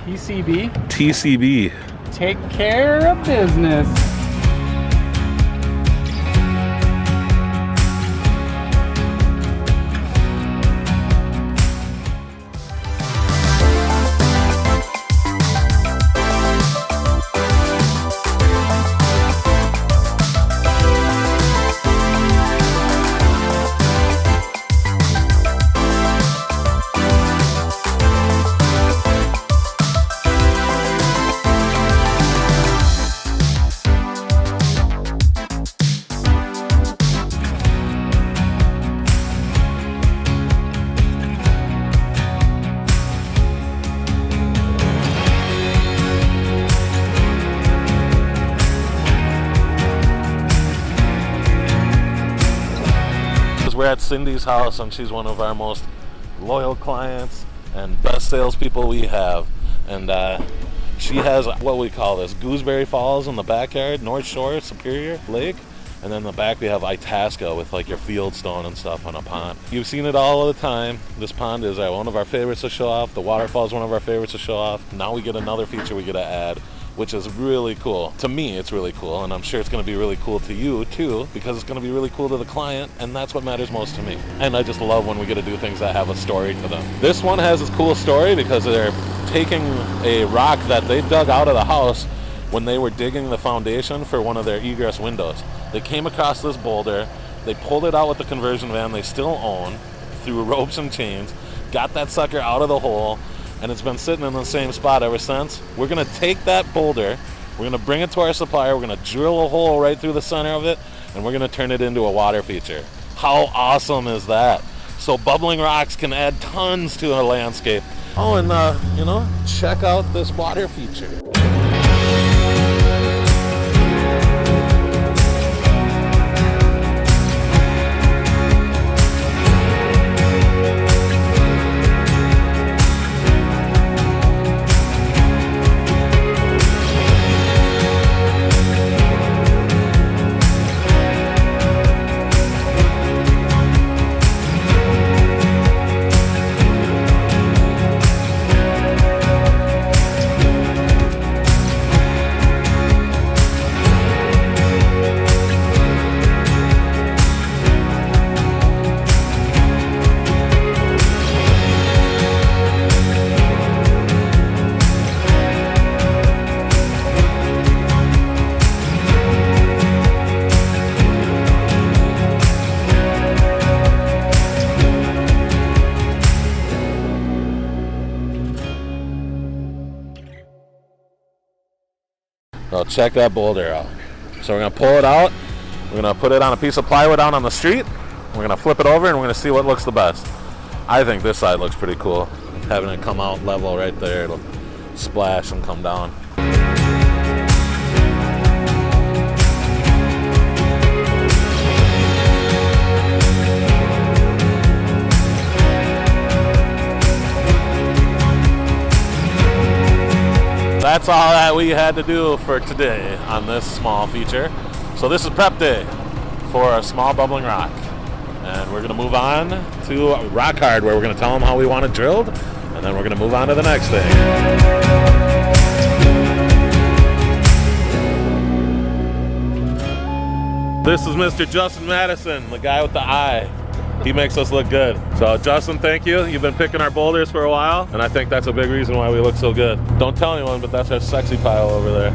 TCB. TCB. Take care of business. We're at Cindy's house, and she's one of our most loyal clients and best salespeople we have. And she has what we call this Gooseberry Falls in the backyard, North Shore, Superior Lake. And then in the back we have Itasca with like your fieldstone and stuff on a pond. You've seen it all the time. This pond is one of our favorites to show off. The waterfall is one of our favorites to show off. Now we get another feature we get to add, which is really cool. To me, it's really cool, and I'm sure it's gonna be really cool to you too, because it's gonna be really cool to the client, and that's what matters most to me. And I just love when we get to do things that have a story to them. This one has this cool story because they're taking a rock that they dug out of the house when they were digging the foundation for one of their egress windows. They came across this boulder, they pulled it out with the conversion van they still own, through ropes and chains, got that sucker out of the hole, and it's been sitting in the same spot ever since. We're gonna take that boulder, we're gonna bring it to our supplier, we're gonna drill a hole right through the center of it, and we're gonna turn it into a water feature. How awesome is that? So bubbling rocks can add tons to a landscape. Oh, and check out this water feature. So check that boulder out. So we're gonna pull it out, we're gonna put it on a piece of plywood out on the street, we're gonna flip it over, and we're gonna see what looks the best. I think this side looks pretty cool. Having it come out level right there, it'll splash and come down. That's all that we had to do for today on this small feature. So this is prep day for a small bubbling rock. And we're gonna move on to rock hard, where we're gonna tell them how we want it drilled, and then we're gonna move on to the next thing. This is Mr. Justin Madison, the guy with the eye. He makes us look good. So Justin, thank you. You've been picking our boulders for a while, and I think that's a big reason why we look so good. Don't tell anyone, but that's our sexy pile over there.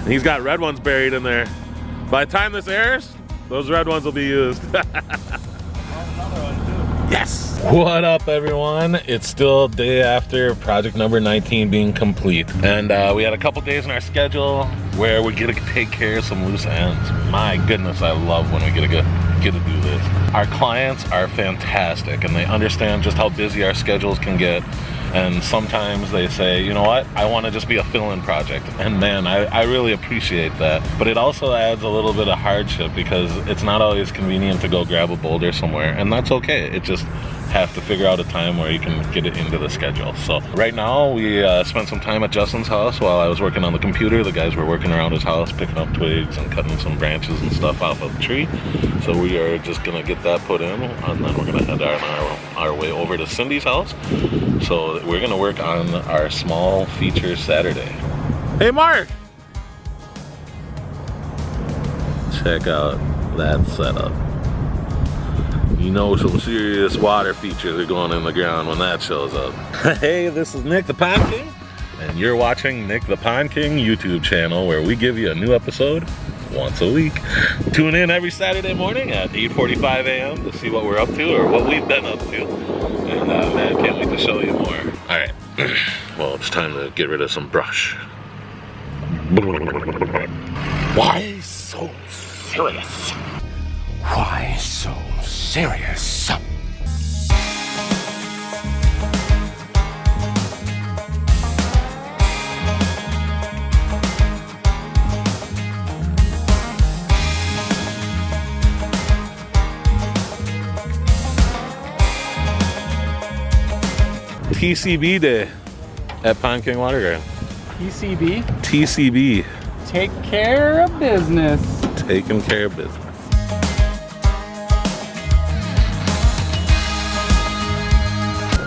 He's got red ones buried in there. By the time this airs, those red ones will be used. Yes! What up, everyone? It's still day after project number 19 being complete. And we had a couple days in our schedule where we get to take care of some loose ends. My goodness, I love when we get to do this. Our clients are fantastic, and they understand just how busy our schedules can get. And sometimes they say, you know what, I want to just be a fill-in project. And man, I really appreciate that. But it also adds a little bit of hardship, because it's not always convenient to go grab a boulder somewhere, and that's okay. It just have to figure out a time where you can get it into the schedule. So right now we spent some time at Justin's house while I was working on the computer. The guys were working around his house, picking up twigs and cutting some branches and stuff off of the tree. So we are just gonna get that put in, and then we're gonna head on our way over to Cindy's house. So we're gonna work on our small feature Saturday. Hey Mark! Check out that setup. You know some serious water features are going in the ground when that shows up. Hey, this is Nick the Pond King, and you're watching Nick the Pond King YouTube channel, where we give you a new episode once a week. Tune in every Saturday morning at 8:45 a.m. to see what we're up to or what we've been up to. And man, can't wait to show you more. All right, well, it's time to get rid of some brush. Why so serious? Why so serious? TCB day at Pond King Water Garden. PCB. TCB. Take care of business. Taking care of business.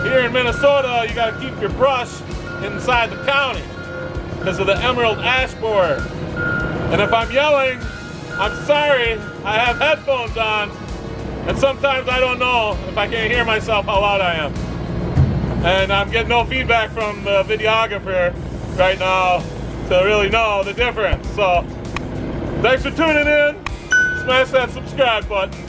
Here in Minnesota, you gotta keep your brush inside the county because of the emerald ash borer. And if I'm yelling, I'm sorry, I have headphones on, and sometimes I don't know if I can't hear myself how loud I am. And I'm getting no feedback from the videographer right now to really know the difference. So, thanks for tuning in. Smash that subscribe button.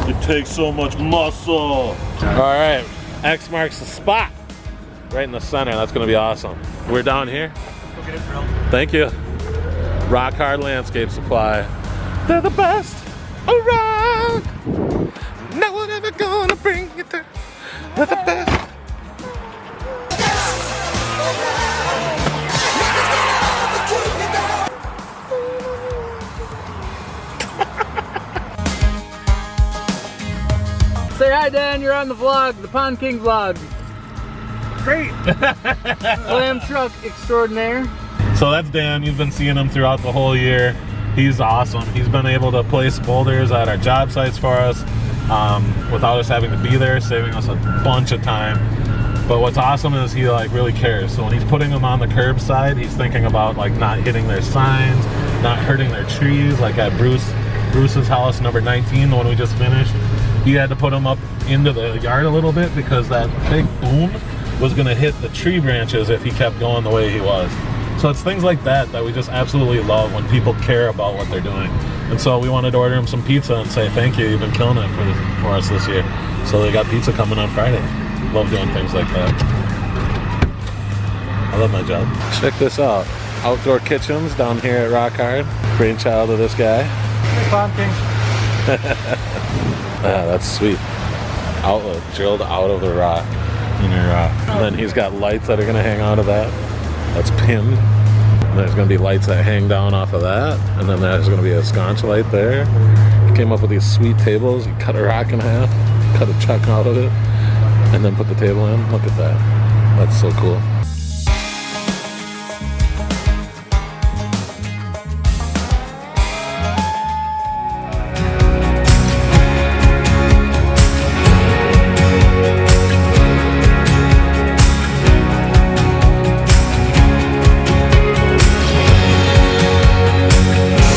It takes so much muscle. All right, X marks the spot. Right in the center, that's gonna be awesome. We're down here. Go get it, bro. Thank you. Rock Hard Landscape Supply. They're the best around. No one ever gonna bring you down. They're the best. Say hi, Dan. You're on the vlog, the Pond King vlog. Great. Clam truck extraordinaire. So that's Dan. You've been seeing him throughout the whole year. He's awesome. He's been able to place boulders at our job sites for us without us having to be there, saving us a bunch of time. But what's awesome is he like really cares. So when he's putting them on the curbside, he's thinking about like not hitting their signs, not hurting their trees. Like at Bruce's house, number 19, the one we just finished, he had to put them up into the yard a little bit because that big boom was gonna hit the tree branches if he kept going the way he was. So it's things like that that we just absolutely love when people care about what they're doing. And so we wanted to order him some pizza and say thank you, you've been killing it for us this year. So they got pizza coming on Friday. Love doing things like that. I love my job. Check this out. Outdoor kitchens down here at Rock Hard. Brainchild of this guy. Hey, Pond King. Ah, that's sweet. Outlet drilled out of the rock. Inner rock. And then he's got lights that are gonna hang out of that. That's pinned. And there's gonna be lights that hang down off of that. And then there's gonna be a sconce light there. He came up with these sweet tables. He cut a rock in half, cut a chunk out of it, and then put the table in. Look at that. That's so cool.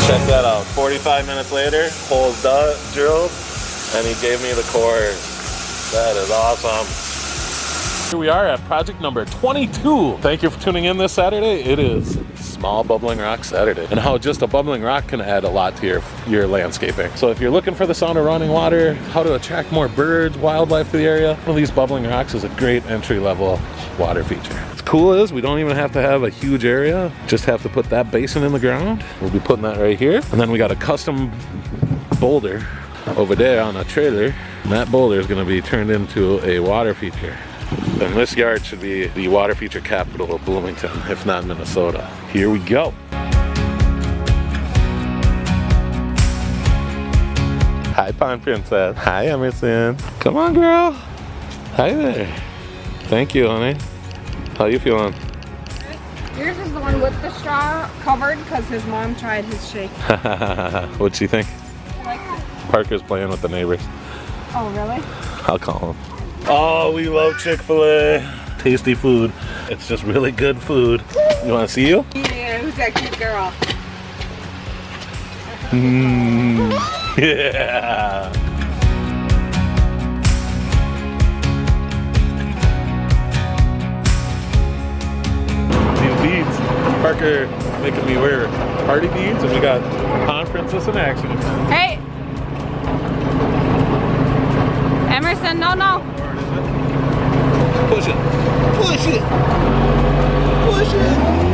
Check that out. 45 minutes later, hole's drilled, and he gave me the cores. That is awesome. Here we are at project number 22. Thank you for tuning in this Saturday. It is Small Bubbling Rock Saturday, and how just a bubbling rock can add a lot to your landscaping. So if you're looking for the sound of running water, how to attract more birds, wildlife to the area, one of these bubbling rocks is a great entry-level water feature. What's cool is we don't even have to have a huge area, just have to put that basin in the ground. We'll be putting that right here, and then we got a custom boulder over there on a trailer, and that boulder is going to be turned into a water feature. And this yard should be the water feature capital of Bloomington, if not Minnesota. Here we go. Hi, Pond Princess. Hi, Emerson. Come on, girl. Hi there. Thank you, honey. How you feeling? Yours is the one with the straw covered because his mom tried his shake. What'd she think? She likes it. Parker's playing with the neighbors. Oh, really? I'll call him. Oh, we love Chick-fil-A. Tasty food. It's just really good food. You want to see you? Yeah, who's that cute girl? Yeah. These beads, Parker making me wear party beads, and we got Pond Princess in action. Hey! Emerson, no. Push it. Push it. Push it.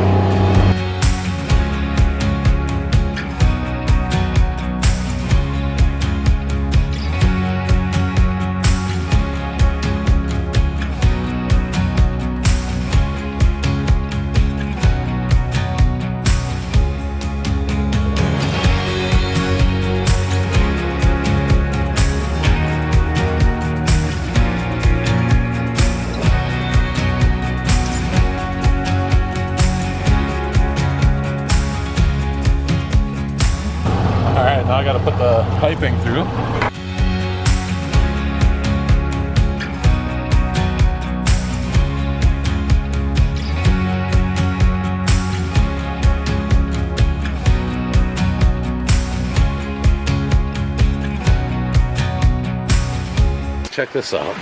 Alright, now I gotta put the piping through. Check this out.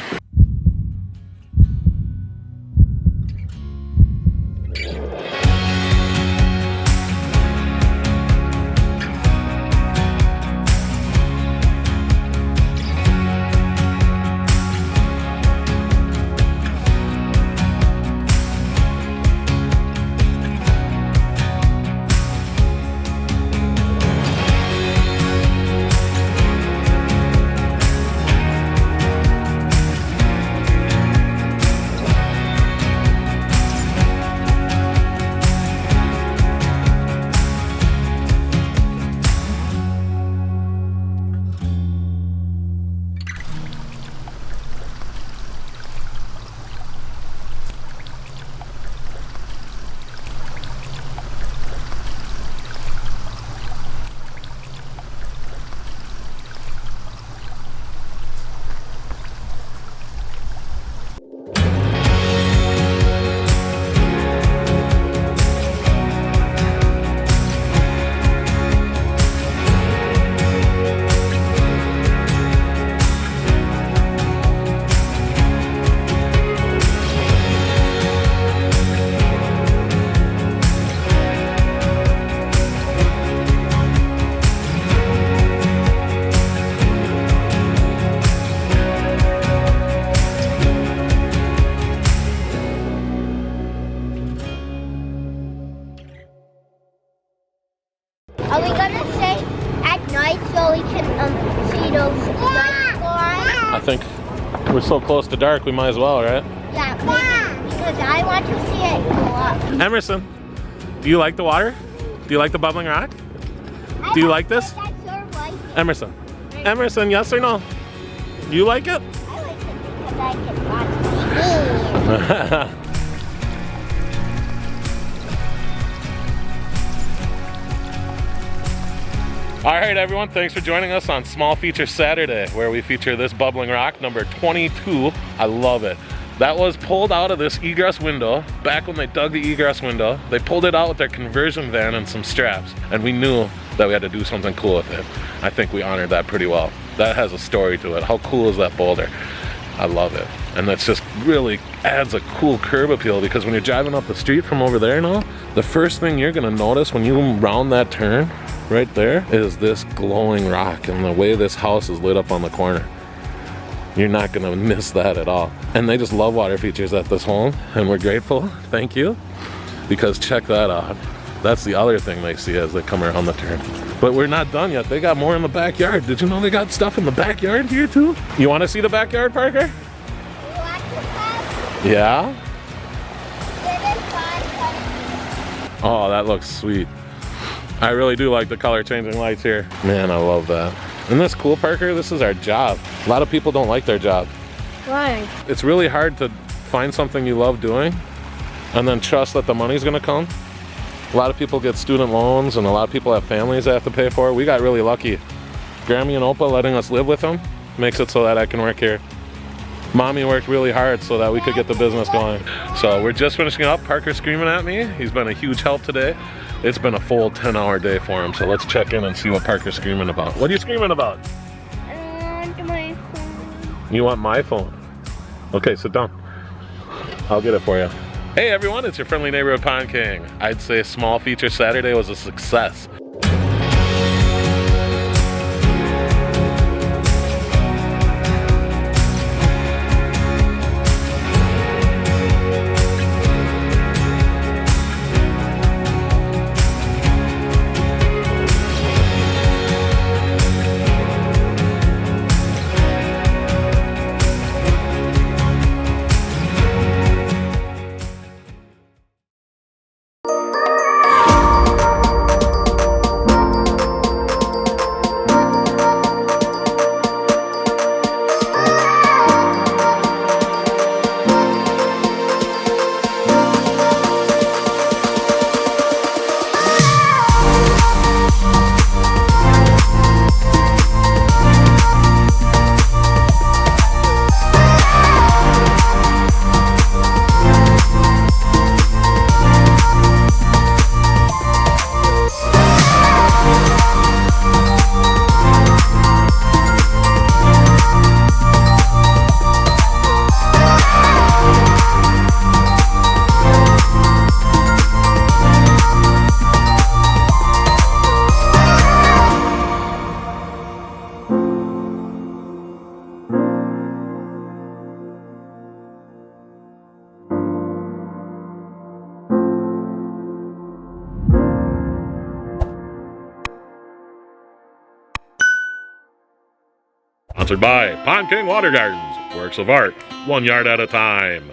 Are we gonna stay at night so we can see those lights go on? I think we're so close to dark, we might as well, right? Yeah, maybe, because I want to see it go up. Emerson, do you like the water? Do you like the bubbling rock? Do you like this? That's your light. Emerson. Emerson, yes or no? You like it? I like it because I can watch TV. All right, everyone, thanks for joining us on Small Feature Saturday, where we feature this bubbling rock, number 22. I love it. That was pulled out of this egress window. Back when they dug the egress window, they pulled it out with their conversion van and some straps, and we knew that we had to do something cool with it. I think we honored that pretty well. That has a story to it. How cool is that boulder? I love it. And that's just really adds a cool curb appeal, because when you're driving up the street from over there now, the first thing you're gonna notice when you round that turn right there is this glowing rock and the way this house is lit up on the corner. You're not gonna miss that at all. And they just love water features at this home, and we're grateful. Thank you. Because check that out. That's the other thing they see as they come around the turn. But we're not done yet. They got more in the backyard. Did you know they got stuff in the backyard here too? You wanna see the backyard, Parker? You want to Yeah? It is fun, but Oh, that looks sweet. I really do like the color changing lights here. Man, I love that. Isn't this cool, Parker? This is our job. A lot of people don't like their job. Why? It's really hard to find something you love doing and then trust that the money's gonna come. A lot of people get student loans and a lot of people have families they have to pay for. We got really lucky. Grammy and Opa letting us live with them makes it so that I can work here. Mommy worked really hard so that we could get the business going. So we're just finishing up. Parker's screaming at me. He's been a huge help today. It's been a full 10-hour day for him. So let's check in and see what Parker's screaming about. What are you screaming about? I want my phone. You want my phone? Okay, sit down. I'll get it for you. Hey everyone, it's your friendly neighborhood Pond King. I'd say Small Feature Saturday was a success. Sponsored by Pond King Water Gardens, works of art, 1 yard at a time.